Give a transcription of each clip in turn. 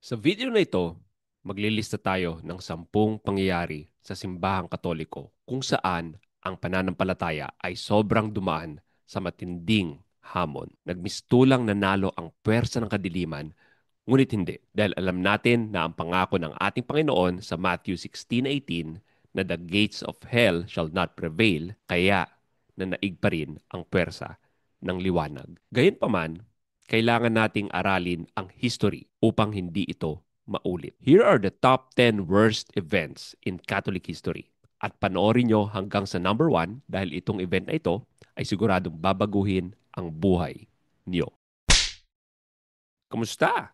Sa video na ito, maglilista tayo ng 10 pangyayari sa simbahang Katoliko kung saan ang pananampalataya ay sobrang dumaan sa matinding hamon. Nagmistulang nanalo ang puwersa ng kadiliman, ngunit hindi. Dahil alam natin na ang pangako ng ating Panginoon sa Matthew 16:18 na the gates of hell shall not prevail, kaya nanaig pa rin ang puwersa ng liwanag. Gayunpaman, kailangan nating aralin ang history upang hindi ito maulit. Here are the top 10 worst events in Catholic history. At panoorin nyo hanggang sa number 1 dahil itong event na ito ay siguradong babaguhin ang buhay niyo. Kamusta?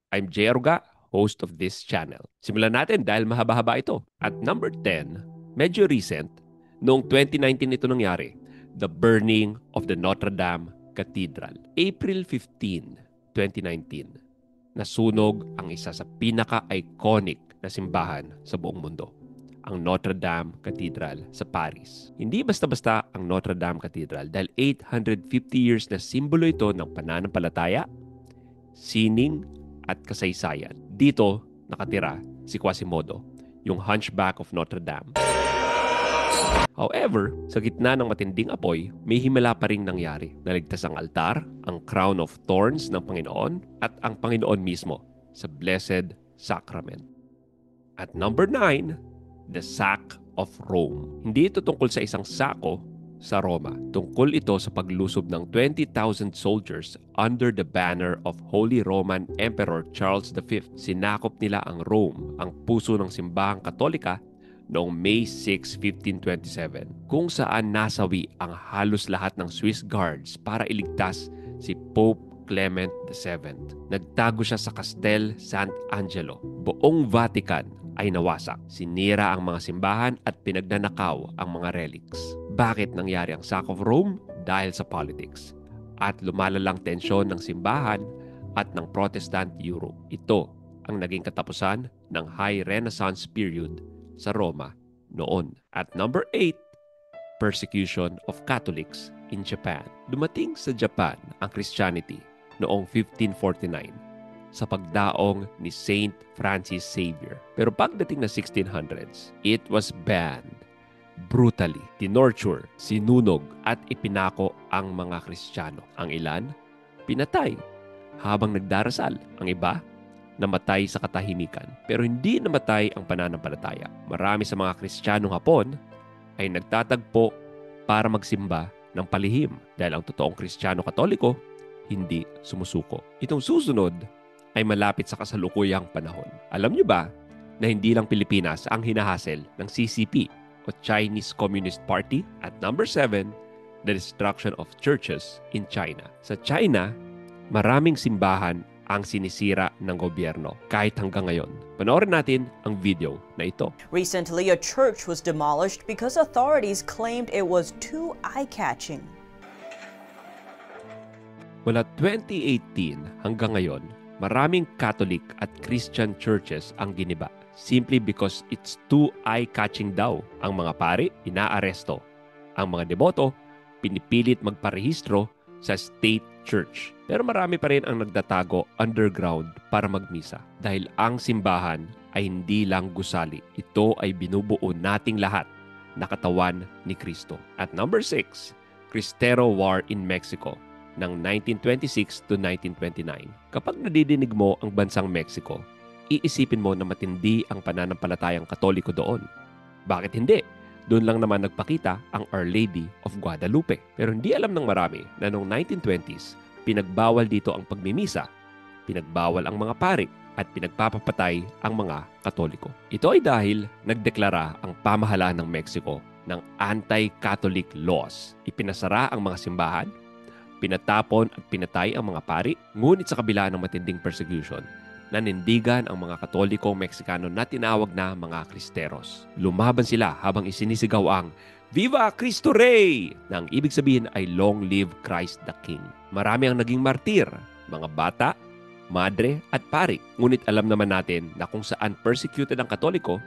I'm Jay Aruga, host of this channel. Simulan natin dahil mahaba-haba ito. At number 10, medyo recent, noong 2019 ito nangyari, the burning of the Notre Dame Cathedral. April 15, 2019, nasunog ang isa sa pinaka-iconic na simbahan sa buong mundo, ang Notre Dame Cathedral sa Paris. Hindi basta-basta ang Notre Dame Cathedral dahil 850 years na simbolo ito ng pananampalataya, sining at kasaysayan. Dito nakatira si Quasimodo, yung Hunchback of Notre Dame. However, sa gitna ng matinding apoy, may himala pa ring nangyari. Naligtas ang altar, ang crown of thorns ng Panginoon, at ang Panginoon mismo sa Blessed Sacrament. At number 9, the sack of Rome. Hindi ito tungkol sa isang sako sa Roma. Tungkol ito sa paglusob ng 20,000 soldiers under the banner of Holy Roman Emperor Charles V. Sinakop nila ang Rome, ang puso ng simbahang Katolika, noong May 6, 1527, kung saan nasawi ang halos lahat ng Swiss guards para iligtas si Pope Clement VII. Nagtago siya sa Castel Sant'Angelo. Buong Vatican ay nawasak. Sinira ang mga simbahan at pinagnanakaw ang mga relics. Bakit nangyari ang sack of Rome? Dahil sa politics. At lumalalang tensyon ng simbahan at ng Protestant Europe. Ito ang naging katapusan ng High Renaissance period sa Roma noon. At number 8, persecution of Catholics in Japan. Dumating sa Japan ang Christianity noong 1549 sa pagdaong ni Saint Francis Xavier. Pero pagdating na 1600s, it was banned brutally, tinorture, sinunog at ipinako ang mga Kristiyano. Ang ilan, pinatay habang nagdarasal. Ang iba, namatay sa katahimikan. Pero hindi namatay ang pananampalataya. Marami sa mga Kristiyanong Hapon ay nagtatagpo para magsimba ng palihim dahil ang totoong Kristiyano Katoliko hindi sumusuko. Itong susunod ay malapit sa kasalukuyang panahon. Alam niyo ba na hindi lang Pilipinas ang hinahasel ng CCP o Chinese Communist Party? At number 7, the destruction of churches in China. Sa China, maraming simbahan ang sinisira ng gobyerno kahit hanggang ngayon. Panoorin natin ang video na ito. Recently, a church was demolished because authorities claimed it was too eye-catching. Mula 2018 hanggang ngayon, maraming Catholic at Christian churches ang giniba simply because it's too eye-catching daw. Ang mga pari, inaaresto. Ang mga deboto, pinipilit magparehistro sa state church. Pero marami pa rin ang nagdatago underground para magmisa. Dahil ang simbahan ay hindi lang gusali. Ito ay binubuo nating lahat na katawan ni Kristo. At number 6, Cristero War in Mexico ng 1926 to 1929. Kapag nadidinig mo ang bansang Mexico, iisipin mo na matindi ang pananampalatayang Katoliko doon. Bakit hindi? Doon lang naman nagpakita ang Our Lady of Guadalupe. Pero hindi alam ng marami na noong 1920s, pinagbawal dito ang pagmimisa, pinagbawal ang mga pari, at pinagpapapatay ang mga Katoliko. Ito ay dahil nagdeklara ang pamahalaan ng Mexico ng anti-Catholic laws. Ipinasara ang mga simbahan, pinatapon at pinatay ang mga pari, ngunit sa kabila ng matinding persecution, nanindigan ang mga Katolikong Meksikano na tinawag na mga Kristeros. Lumaban sila habang isinisigaw ang Viva Cristo Rey! Na ang ibig sabihin ay Long Live Christ the King. Marami ang naging martir, mga bata, madre at pari. Ngunit alam naman natin na kung saan persecuted ang Katoliko,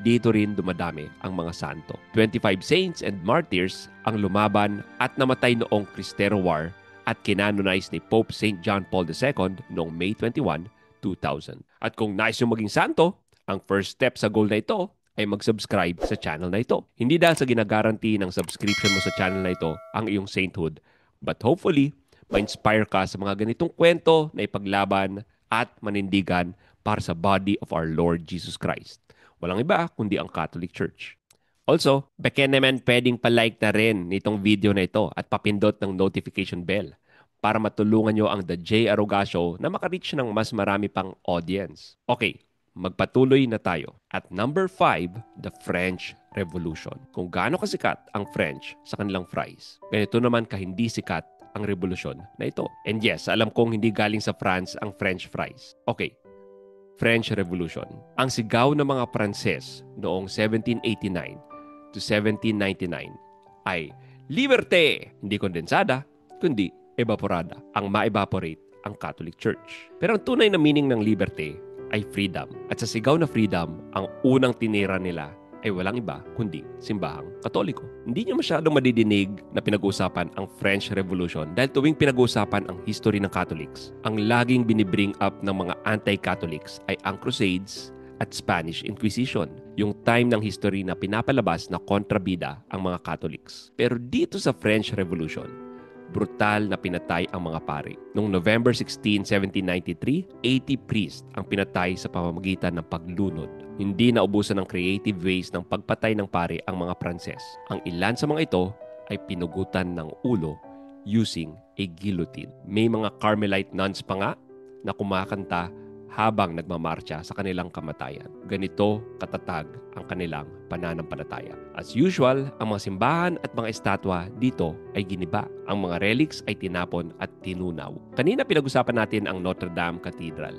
dito rin dumadami ang mga santo. 25 saints and martyrs ang lumaban at namatay noong Cristero War at kinanonize ni Pope St. John Paul II noong May 21, 2000. At kung nais nyo maging santo, ang first step sa goal na ito ay mag-subscribe sa channel na ito. Hindi dahil sa ginagaranti ng subscription mo sa channel na ito ang iyong sainthood, but hopefully, ma-inspire ka sa mga ganitong kwento na ipaglaban at manindigan para sa body of our Lord Jesus Christ. Walang iba kundi ang Catholic Church. Also, baka naman pwedeng pa-like na rin nitong video na ito at papindot ng notification bell para matulungan nyo ang The J. Aruga Show na makareach ng mas marami pang audience. Okay, magpatuloy na tayo. At number 5, the French Revolution. Kung gaano kasikat ang French sa kanilang fries, ganito naman kahindi sikat ang revolusyon na ito. And yes, alam kong hindi galing sa France ang French fries. Okay, French Revolution. Ang sigaw ng mga Pranses noong 1789 to 1799 ay Liberté! Hindi kondensada, kundi evaporada. Ang ma-evaporate ang Catholic Church. Pero ang tunay na meaning ng liberté ay freedom. At sa sigaw na freedom, ang unang tinira nila ay walang iba kundi simbahang Katoliko. Hindi niyo masyadong madidinig na pinag-uusapan ang French Revolution dahil tuwing pinag-uusapan ang history ng Catholics, ang laging binibring up ng mga anti-Catholics ay ang Crusades at Spanish Inquisition, yung time ng history na pinapalabas na kontrabida ang mga Catholics. Pero dito sa French Revolution, brutal na pinatay ang mga pari. Noong November 16, 1793, 80 priests ang pinatay sa pamamagitan ng paglunod. Hindi naubusan ng creative ways ng pagpatay ng pari ang mga Pranses. Ang ilan sa mga ito ay pinugutan ng ulo using a guillotine. May mga Carmelite nuns pa nga na kumakanta habang nagmamarcha sa kanilang kamatayan. Ganito katatag ang kanilang pananampalataya. As usual, ang mga simbahan at mga estatwa dito ay giniba. Ang mga relics ay tinapon at tinunaw. Kanina pinag-usapan natin ang Notre Dame Cathedral.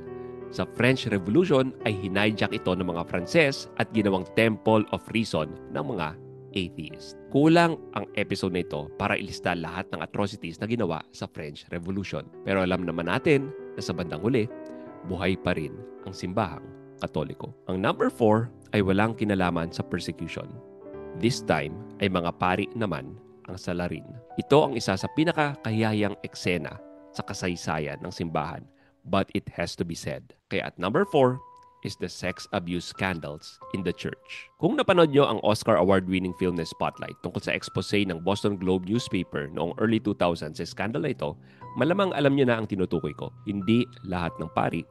Sa French Revolution ay hinijak ito ng mga Frances at ginawang Temple of Reason ng mga atheist. Kulang ang episode na ito para ilista lahat ng atrocities na ginawa sa French Revolution. Pero alam naman natin na sa bandang huli, buhay pa rin ang simbahang Katoliko. Ang number 4 ay walang kinalaman sa persecution. This time ay mga pari naman ang salarin. Ito ang isa sa pinakakahiyahiyang eksena sa kasaysayan ng simbahan, but it has to be said. Kaya at number 4 is the sex abuse scandals in the church. Kung napanood nyo ang Oscar award-winning film na Spotlight tungkol sa expose ng Boston Globe newspaper noong early 2000s sa scandal na ito, malamang alam nyo na ang tinutukoy ko. Hindi lahat ng pari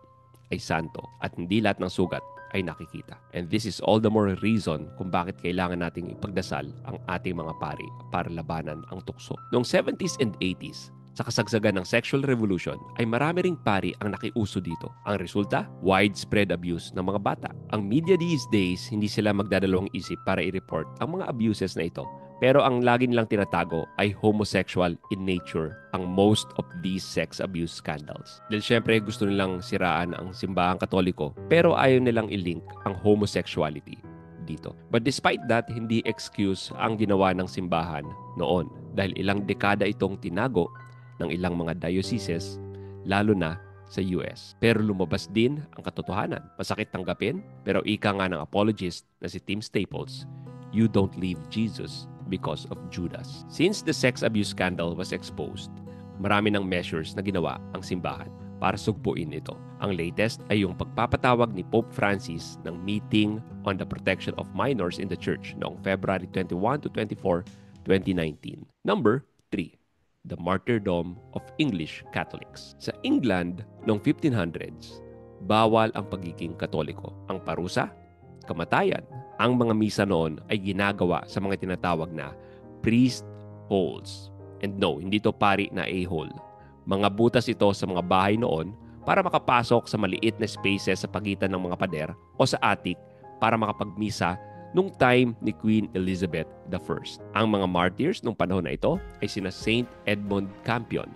ay santo at hindi lahat ng sugat ay nakikita. And this is all the more reason kung bakit kailangan nating ipagdasal ang ating mga pari para labanan ang tukso. Noong 70s and 80s, sa kasagsagan ng sexual revolution, ay marami ring pari ang nakiuso dito. Ang resulta, widespread abuse ng mga bata. Ang media these days, hindi sila magdadalawang isip para i-report ang mga abuses na ito. Pero ang lagi nilang tinatago ay homosexual in nature ang most of these sex abuse scandals. Dahil syempre gusto nilang siraan ang simbahang Katoliko, pero ayaw nilang i-link ang homosexuality dito. But despite that, hindi excuse ang ginawa ng simbahan noon dahil ilang dekada itong tinago ng ilang mga dioceses, lalo na sa US. Pero lumabas din ang katotohanan. Masakit tanggapin, pero ika nga ng apologist na si Tim Staples, you don't leave Jesus because of Judas. Since the sex abuse scandal was exposed, marami ng measures na ginawa ang simbahan para sugpuin ito. Ang latest ay yung pagpapatawag ni Pope Francis ng meeting on the protection of minors in the church noong February 21 to 24, 2019. Number 3. The martyrdom of English Catholics. Sa England noong 1500s, bawal ang pagiging Katoliko. Ang parusa, kamatayan. Ang mga misa noon ay ginagawa sa mga tinatawag na priest holes. And no, hindi to pari na a-hole. Mga butas ito sa mga bahay noon para makapasok sa maliit na spaces sa pagitan ng mga pader o sa attic para makapagmisa nung time ni Queen Elizabeth I. Ang mga martyrs nung panahon na ito ay sina Saint Edmund Campion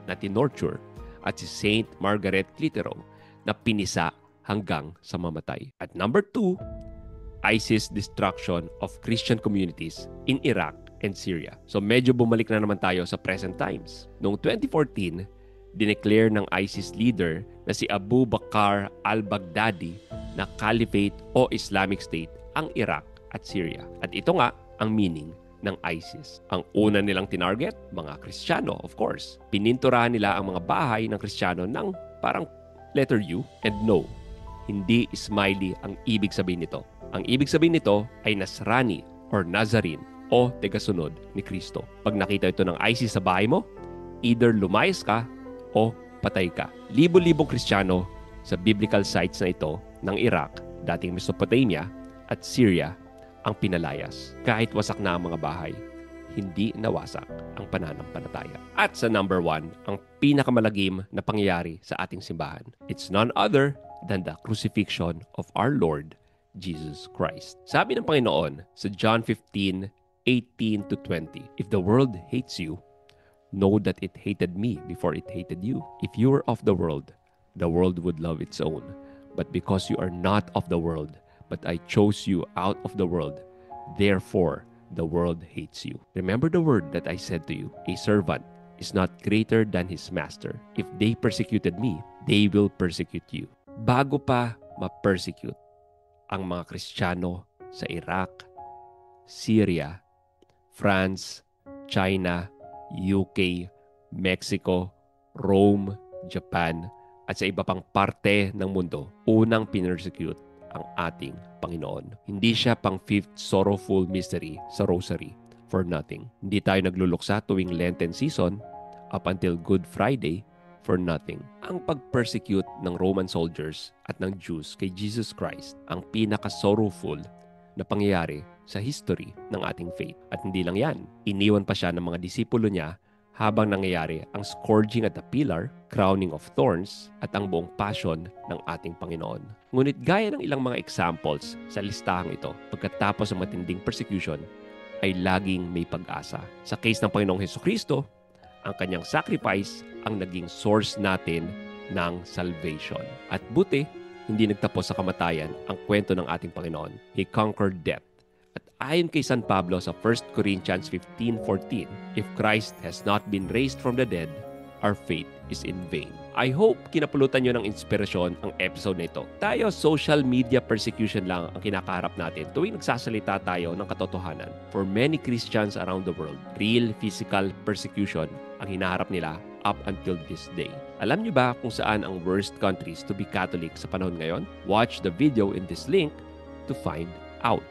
na tinorture at si Saint Margaret Clitheroe na pinisa hanggang sa mamatay. At number 2, ISIS destruction of Christian communities in Iraq and Syria. So medyo bumalik na naman tayo sa present times. Noong 2014, dineclare ng ISIS leader na si Abu Bakr al-Baghdadi na caliphate o Islamic State ang Iraq at Syria. At ito nga ang meaning ng ISIS. Ang una nilang tinarget, mga Kristiyano, of course. Pininturahan nila ang mga bahay ng Kristiyano ng parang letter U, and no, hindi smiley ang ibig sabihin nito. Ang ibig sabihin nito ay Nasrani or Nazarene o tagasunod ni Kristo. Pag nakita ito ng IC sa bahay mo, either lumayas ka o patay ka. Libo-libong Kristiyano sa biblical sites na ito ng Iraq, dating Mesopotamia at Syria ang pinalayas. Kahit wasak na ang mga bahay, hindi nawasak ang pananampalataya. At sa number 1, ang pinakamalagim na pangyayari sa ating simbahan. It's none other than the crucifixion of our Lord Jesus Christ. Sabi ng Panginoon sa John 15:18-20, "If the world hates you, know that it hated me before it hated you. If you were of the world would love its own. But because you are not of the world, but I chose you out of the world, therefore the world hates you. Remember the word that I said to you, a servant is not greater than his master. If they persecuted me, they will persecute you." Bago pa ma-persecute ang mga Kristiyano sa Iraq, Syria, France, China, UK, Mexico, Rome, Japan, at sa iba pang parte ng mundo, unang pinersecute ang ating Panginoon. Hindi siya pang fifth sorrowful mystery sa rosary for nothing. Hindi tayo nagluluksa tuwing Lenten season up until Good Friday for nothing. Ang pag-persecute ng Roman soldiers at ng Jews kay Jesus Christ ang pinaka-sorrowful na pangyayari sa history ng ating faith. At hindi lang yan, iniwan pa siya ng mga disipulo niya habang nangyayari ang scourging at the pillar, crowning of thorns, at ang buong passion ng ating Panginoon. Ngunit gaya ng ilang mga examples sa listahang ito, pagkatapos ng matinding persecution, ay laging may pag-asa. Sa case ng Panginoong Hesukristo, ang kanyang sacrifice ang naging source natin ng salvation. At buti, hindi nagtapos sa kamatayan ang kwento ng ating Panginoon. He conquered death. At ayon kay San Pablo sa 1 Corinthians 15:14, if Christ has not been raised from the dead, our faith is in vain. I hope kinapulutan nyo ng inspirasyon ang episode na ito. Tayo, social media persecution lang ang kinakaharap natin tuwing nagsasalita tayo ng katotohanan. For many Christians around the world, real physical persecution ang hinaharap nila up until this day. Alam nyo ba kung saan ang worst countries to be Catholic sa panahon ngayon? Watch the video in this link to find out.